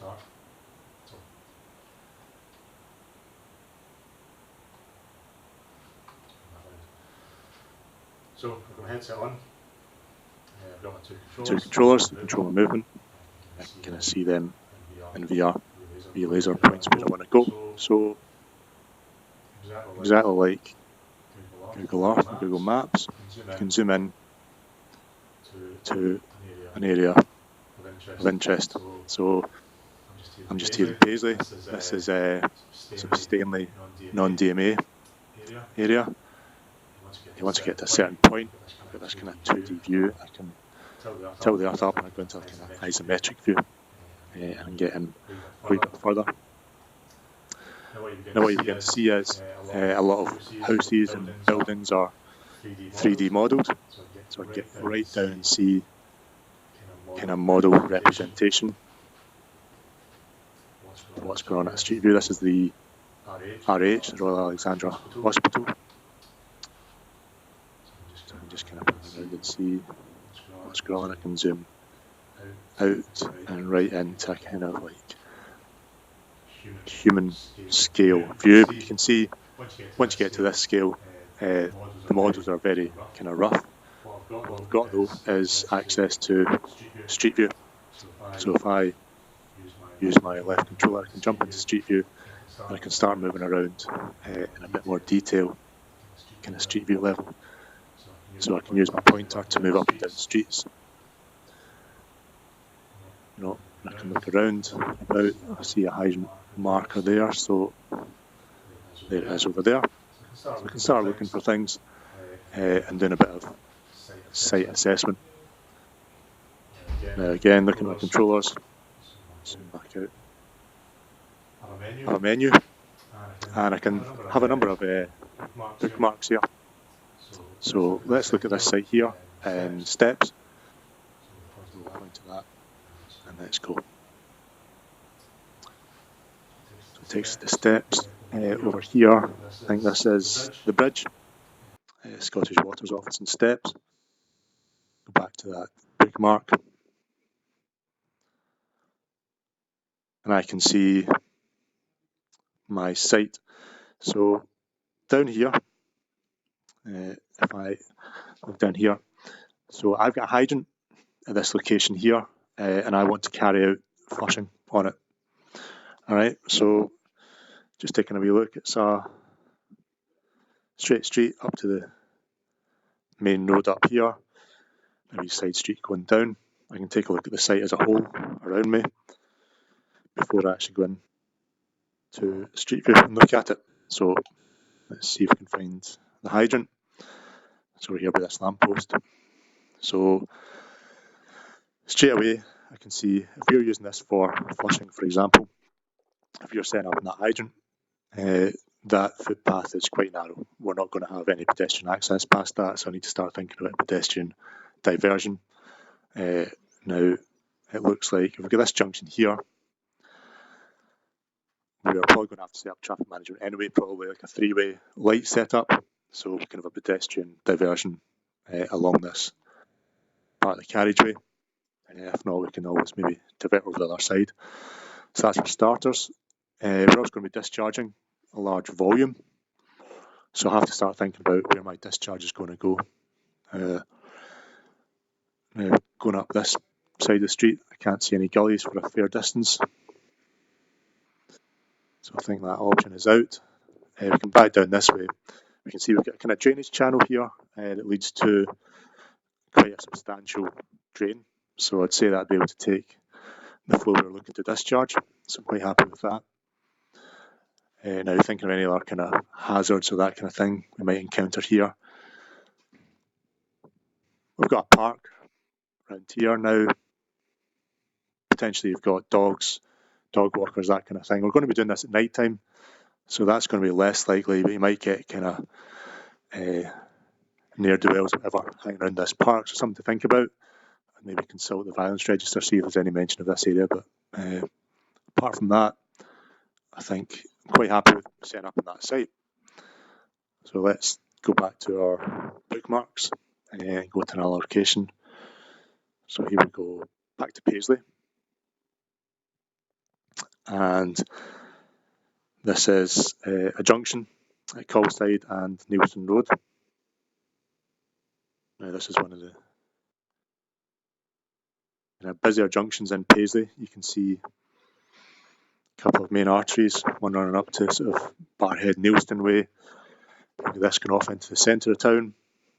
start. So I've got my headset on. I've got my two controllers to control my movement. I can kind of see them in VR. The laser points where I want to go. So exactly like Google Earth and Google Maps, you can zoom in to an area of interest. So I'm just here in Paisley. This is sort of Stanley non-DMA area. Once I get to a certain point, I've got this kind of 2D view. I can tilt the earth up and I go into a kind of isometric view and get in a wee bit further. Now what you begin to see is a lot of houses and buildings are 3D modelled. So I get right down and see kind of model representation of what's going on at Street View. This is the RH, the Royal Alexandra Hospital. So I can just kind of pan around and see what's going on. I can zoom out and right into a kind of like human scale view. But you can see once you get to this scale, the models are very kind of rough. What I've got though is access to Street View. So if I use my left controller, I can jump into Street View and I can start moving around in a bit more detail, kind of Street View level. So I can use my pointer to move up and down streets. You know, I can look around about, I see a hydrant marker there, so there it is over there. So I can start looking for things and doing a bit of site assessment. Now again, looking at my controllers, zoom back out. I have a menu and I can have a number of bookmarks here. So let's look at this site here, steps. We'll point to that and let's go. So it takes the steps over here. I think this is the bridge, Scottish Water's office and steps. Go back to that bookmark. And I can see my site. So down here, if I look down here, so I've got a hydrant at this location here, and I want to carry out flushing on it. All right, so just taking a wee look, it's a straight street up to the main road up here, a wee side street going down. I can take a look at the site as a whole around me before I actually go in to Street View and look at it. So let's see if we can find the hydrant. It's over here by this lamppost. So straight away, I can see if we're using this for flushing, for example, if you're setting up in that hydrant, that footpath is quite narrow. We're not going to have any pedestrian access past that, so I need to start thinking about pedestrian diversion. Now, it looks like if we've got this junction here, we're probably going to have to set up traffic management anyway, probably like a three-way light setup, so we can have a pedestrian diversion along this part of the carriageway. If not, we can always maybe divert over the other side. So that's for starters. We're also going to be discharging a large volume, so I have to start thinking about where my discharge is going to go. Now, going up this side of the street, I can't see any gullies for a fair distance, so I think that option is out. We can back down this way. We can see we've got a kind of drainage channel here that leads to quite a substantial drain, so I'd say that'd be able to take the flow we're looking to discharge, so I'm quite happy with that. Now thinking of any other kind of hazards or that kind of thing we might encounter here. We've got a park around here now. Potentially you've got dogs, dog walkers, that kind of thing. We're going to be doing this at night time, so that's going to be less likely, but you might get kind of ne'er-do-wells or whatever hanging around this park, so something to think about. And maybe consult the violence register, see if there's any mention of this area, but apart from that, I think I'm quite happy with setting up on that site. So let's go back to our bookmarks and go to another location. So here we go back to Paisley. and this is a junction at Colside and Neilston Road. Now this is one of the busier junctions in Paisley. You can see a couple of main arteries, one running up to sort of Barhead Neilston Way. This going off into the centre of town,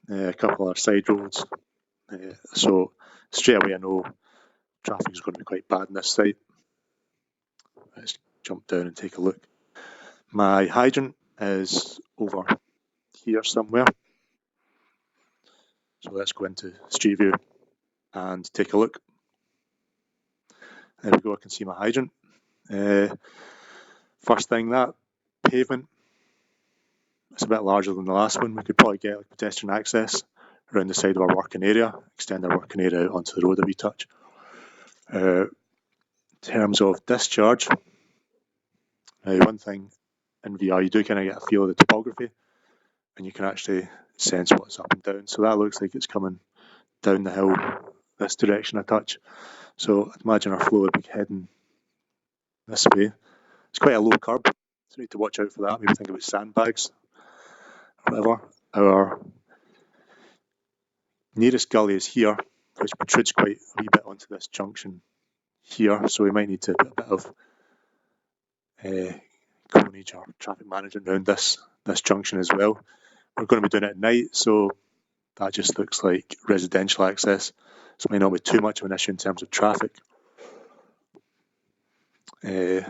a couple of side roads. So straight away I know traffic is going to be quite bad on this site. Let's jump down and take a look. My hydrant is over here somewhere. So let's go into Street View and take a look. There we go, I can see my hydrant. First thing, that pavement, it's a bit larger than the last one. We could probably get like pedestrian access around the side of our working area, extend our working area out onto the road a wee touch. In terms of discharge, one thing in VR, you do kind of get a feel of the topography and you can actually sense what's up and down. So that looks like it's coming down the hill this direction a touch. So I'd imagine our flow would be heading this way. It's quite a low curb, so we need to watch out for that. Maybe think about sandbags or whatever. Our nearest gully is here, which protrudes quite a wee bit onto this junction here, so we might need to put a bit of coneage or traffic management around this junction as well. We're going to be doing it at night, so that just looks like residential access, so it might not be too much of an issue in terms of traffic. So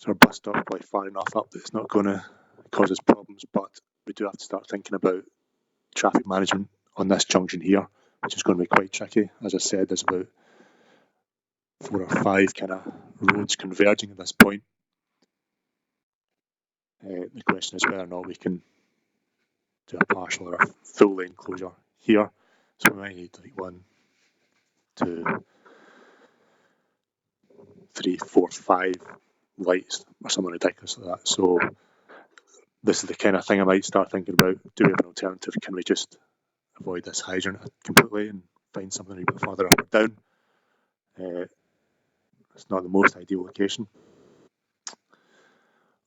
our bus stop is probably far enough up that it's not going to cause us problems, but we do have to start thinking about traffic management on this junction here, which is going to be quite tricky. As I said, there's about 4 or 5 kind of roads converging at this point. The question is whether or not we can do a partial or a full lane closure here. So we might need like 1, 2, 3, 4, 5 lights or something ridiculous like that. So this is the kind of thing I might start thinking about. Do we have an alternative? Can we just avoid this hydrant completely and find something a bit further up or down? It's not the most ideal location.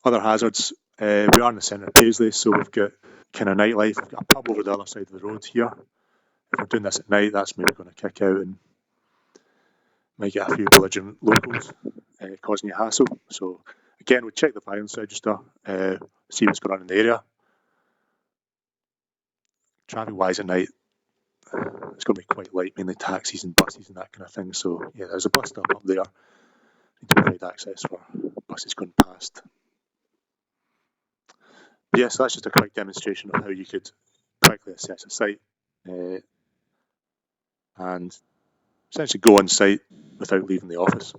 Other hazards, we are in the centre of Paisley, so we've got kind of nightlife. We've got a pub over the other side of the road here. If we're doing this at night, that's maybe going to kick out and might get a few belligerent locals causing you hassle. So again, we check the violence register, see what's going on in the area. Traffic-wise at night, it's going to be quite light, mainly taxis and buses and that kind of thing. So yeah, there's a bus stop up there. Need to provide access for buses going past. But yeah, so that's just a quick demonstration of how you could quickly assess a site and essentially go on site without leaving the office.